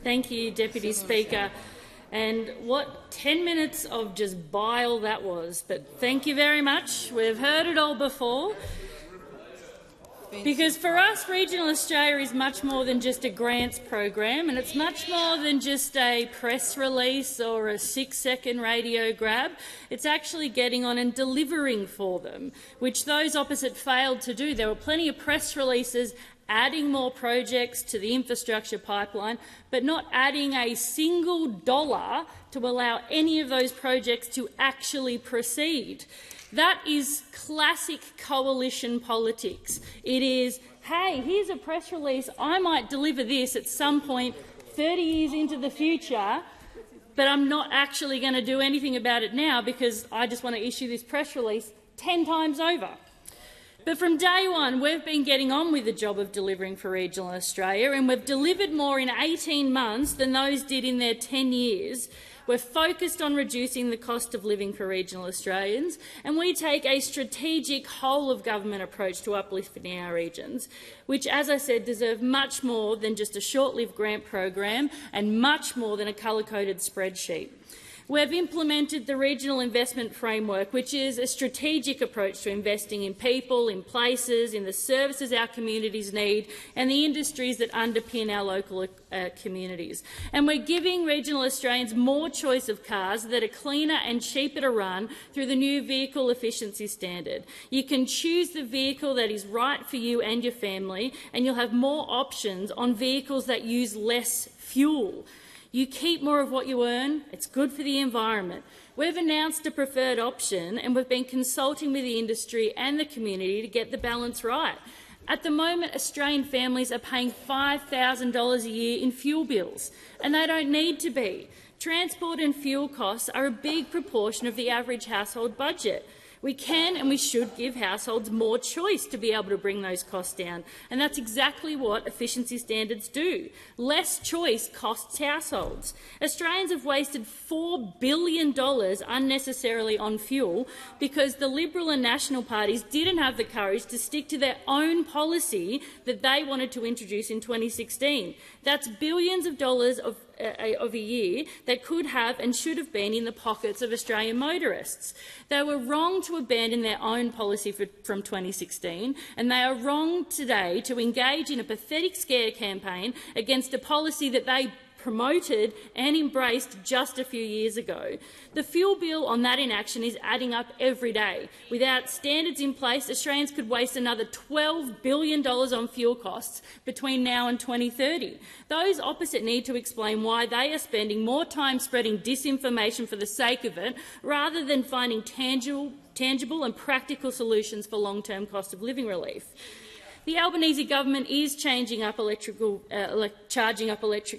Thank you, Deputy Speaker. And what 10 minutes of just bile that was. But thank you very much. We've heard it all before. Because for us, Regional Australia is much more than just a grants program, and it's much more than just a press release or a 6-second radio grab. It's actually getting on and delivering for them, which those opposite failed to do. There were plenty of press releases adding more projects to the infrastructure pipeline, but not adding a single dollar to allow any of those projects to actually proceed. That is classic coalition politics. It is, hey, here's a press release, I might deliver this at some point 30 years into the future, but I'm not actually going to do anything about it now because I just want to issue this press release 10 times over. But from day one, we've been getting on with the job of delivering for regional Australia, and we've delivered more in 18 months than those did in their 10 years. We're focused on reducing the cost of living for regional Australians, and we take a strategic whole-of-government approach to uplifting our regions, which, as I said, deserve much more than just a short-lived grant program and much more than a colour-coded spreadsheet. We've implemented the Regional Investment Framework, which is a strategic approach to investing in people, in places, in the services our communities need and the industries that underpin our local communities. And we're giving regional Australians more choice of cars that are cleaner and cheaper to run through the new Vehicle Efficiency Standard. You can choose the vehicle that is right for you and your family, and you'll have more options on vehicles that use less fuel. You keep more of what you earn. It's good for the environment. We've announced a preferred option, and we've been consulting with the industry and the community to get the balance right. At the moment, Australian families are paying $5,000 a year in fuel bills, and they don't need to be. Transport and fuel costs are a big proportion of the average household budget. We can and we should give households more choice to be able to bring those costs down, and that's exactly what efficiency standards do. Less choice costs households. Australians have wasted $4 billion unnecessarily on fuel because the Liberal and National parties didn't have the courage to stick to their own policy that they wanted to introduce in 2016. That's billions of dollars of a year that could have and should have been in the pockets of Australian motorists. They were wrong to abandon their own policy from 2016, and they are wrong today to engage in a pathetic scare campaign against a policy that they promoted and embraced just a few years ago. The fuel bill on that inaction is adding up every day. Without standards in place, Australians could waste another $12 billion on fuel costs between now and 2030. Those opposite need to explain why they are spending more time spreading disinformation for the sake of it, rather than finding tangible and practical solutions for long-term cost of living relief. The Albanese government is charging up electric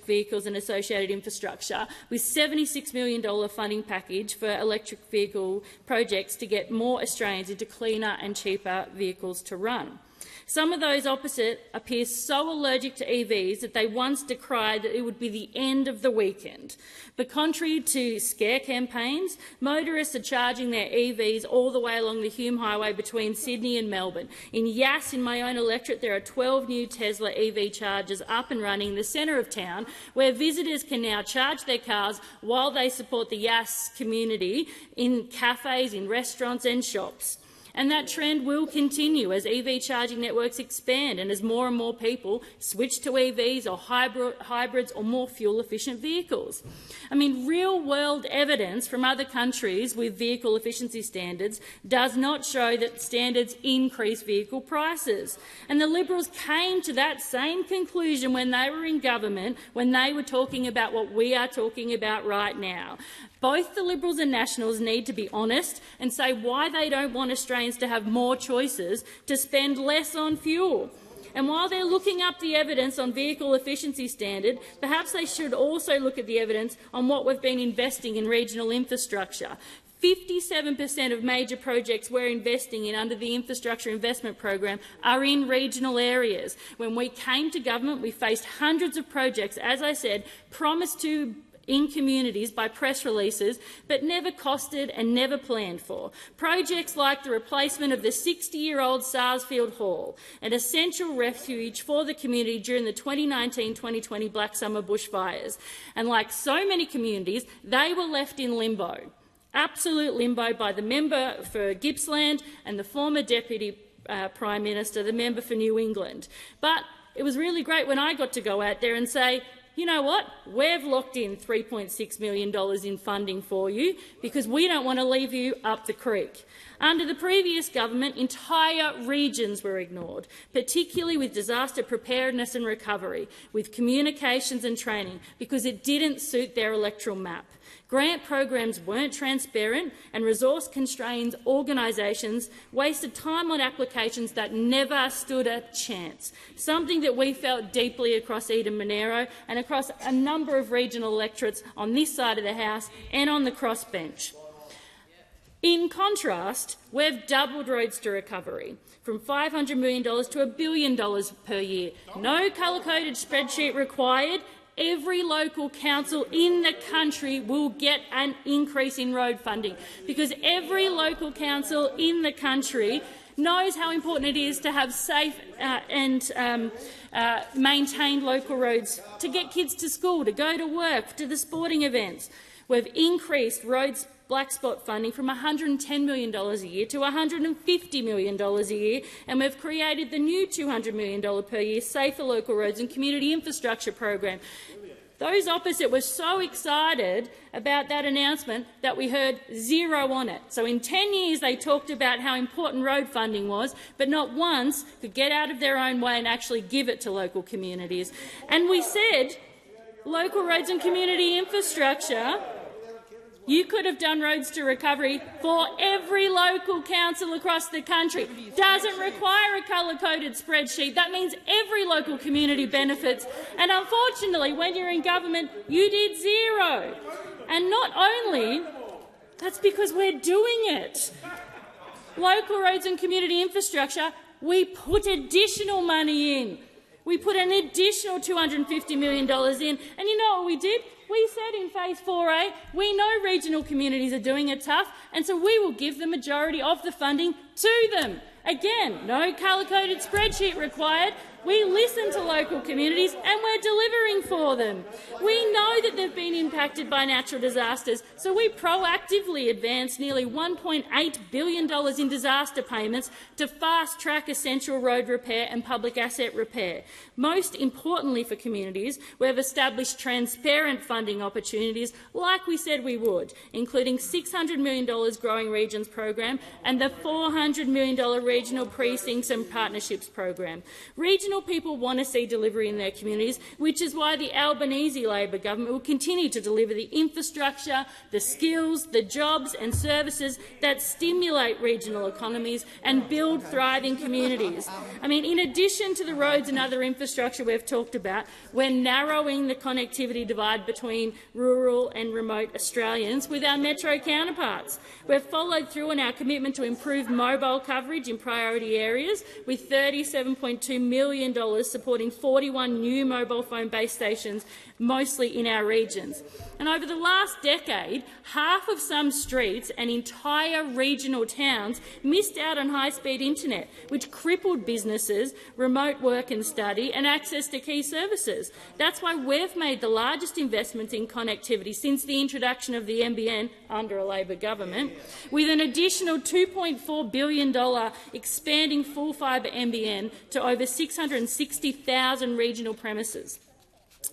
vehicles and associated infrastructure with $76 million funding package for electric vehicle projects to get more Australians into cleaner and cheaper vehicles to run. Some of those opposite appear so allergic to EVs that they once decried that it would be the end of the weekend. But contrary to scare campaigns, motorists are charging their EVs all the way along the Hume Highway between Sydney and Melbourne. In Yass, in my own electorate, there are 12 new Tesla EV chargers up and running in the centre of town, where visitors can now charge their cars while they support the Yass community in cafes, in restaurants and shops. And that trend will continue as EV charging networks expand and as more and more people switch to EVs or hybrids or more fuel-efficient vehicles. I mean, real-world evidence from other countries with vehicle efficiency standards does not show that standards increase vehicle prices. And the Liberals came to that same conclusion when they were in government, when they were talking about what we are talking about right now. Both the Liberals and Nationals need to be honest and say why they don't want Australians to have more choices to spend less on fuel. And while they're looking up the evidence on vehicle efficiency standard, perhaps they should also look at the evidence on what we've been investing in regional infrastructure. 57% of major projects we're investing in under the Infrastructure Investment Program are in regional areas. When we came to government, we faced hundreds of projects, as I said, promised to in communities by press releases, but never costed and never planned for. Projects like the replacement of the 60-year-old Sarsfield Hall, an essential refuge for the community during the 2019-2020 Black Summer bushfires. And like so many communities, they were left in limbo, absolute limbo, by the member for Gippsland and the former Deputy Prime Minister, the member for New England. But it was really great when I got to go out there and say, you know what, we've locked in $3.6 million in funding for you because we don't want to leave you up the creek. Under the previous government, entire regions were ignored, particularly with disaster preparedness and recovery, with communications and training, because it didn't suit their electoral map. Grant programs weren't transparent, and resource-constrained organisations wasted time on applications that never stood a chance, something that we felt deeply across Eden-Monaro and across a number of regional electorates on this side of the House and on the crossbench. In contrast, we've doubled roads to recovery, from $500 million to $1 billion per year. No colour-coded spreadsheet required. Every local council in the country will get an increase in road funding, because every local council in the country knows how important it is to have safe and maintained local roads to get kids to school, to go to work, to the sporting events. We've increased roads black spot funding from $110 million a year to $150 million a year, and we've created the new $200 million per year Safer Local Roads and Community Infrastructure program. Those opposite were so excited about that announcement that we heard zero on it. So in 10 years they talked about how important road funding was, but not once could get out of their own way and actually give it to local communities. And we said, local roads and community infrastructure, you could have done roads to recovery for every local council across the country. Doesn't require a colour-coded spreadsheet. That means every local community benefits. And unfortunately, when you're in government, you did zero. And not only, that's because we're doing it. Local roads and community infrastructure, we put additional money in. We put an additional $250 million in. And you know what we did? We said in Phase 4A, we know regional communities are doing it tough, and so we will give the majority of the funding to them. Again, no colour-coded spreadsheet required. We listen to local communities and we're delivering for them. We know that they've been impacted by natural disasters, so we proactively advanced nearly $1.8 billion in disaster payments to fast-track essential road repair and public asset repair. Most importantly for communities, we have established transparent funding opportunities like we said we would, including $600 million Growing Regions program and the $400 million Regional Precincts and Partnerships program. Regional people want to see delivery in their communities, which is why the Albanese Labor Government will continue to deliver the infrastructure, the skills, the jobs and services that stimulate regional economies and build thriving communities. I mean, in addition to the roads and other infrastructure we've talked about, we're narrowing the connectivity divide between rural and remote Australians with our metro counterparts. We've followed through on our commitment to improve mobile coverage in priority areas, with $37.2 million supporting 41 new mobile phone base stations, mostly in our regions. And over the last decade, half of some streets and entire regional towns missed out on high-speed internet, which crippled businesses, remote work and study, and access to key services. That's why we've made the largest investments in connectivity since the introduction of the NBN under a Labor government, with an additional $2.4 billion expanding full fibre NBN to over 660,000 regional premises.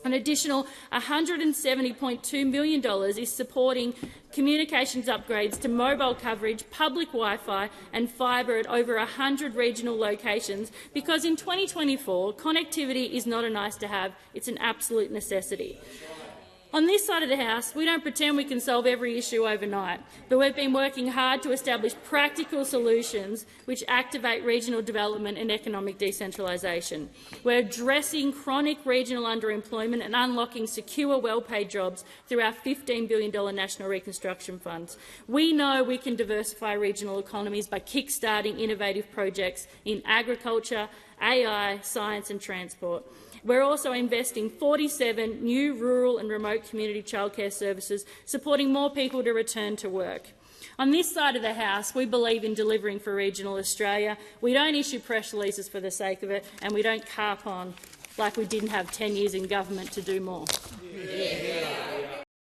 An additional $170.2 million is supporting communications upgrades to mobile coverage, public Wi-Fi and fibre at over 100 regional locations, because in 2024 connectivity is not a nice-to-have, it's an absolute necessity. On this side of the House, we don't pretend we can solve every issue overnight, but we've been working hard to establish practical solutions which activate regional development and economic decentralisation. We're addressing chronic regional underemployment and unlocking secure, well-paid jobs through our $15 billion National Reconstruction Fund. We know we can diversify regional economies by kick-starting innovative projects in agriculture, AI, science and transport. We're also investing 47 new rural and remote community childcare services, supporting more people to return to work. On this side of the House, we believe in delivering for regional Australia. We don't issue press releases for the sake of it, and we don't carp on like we didn't have 10 years in government to do more. Yeah.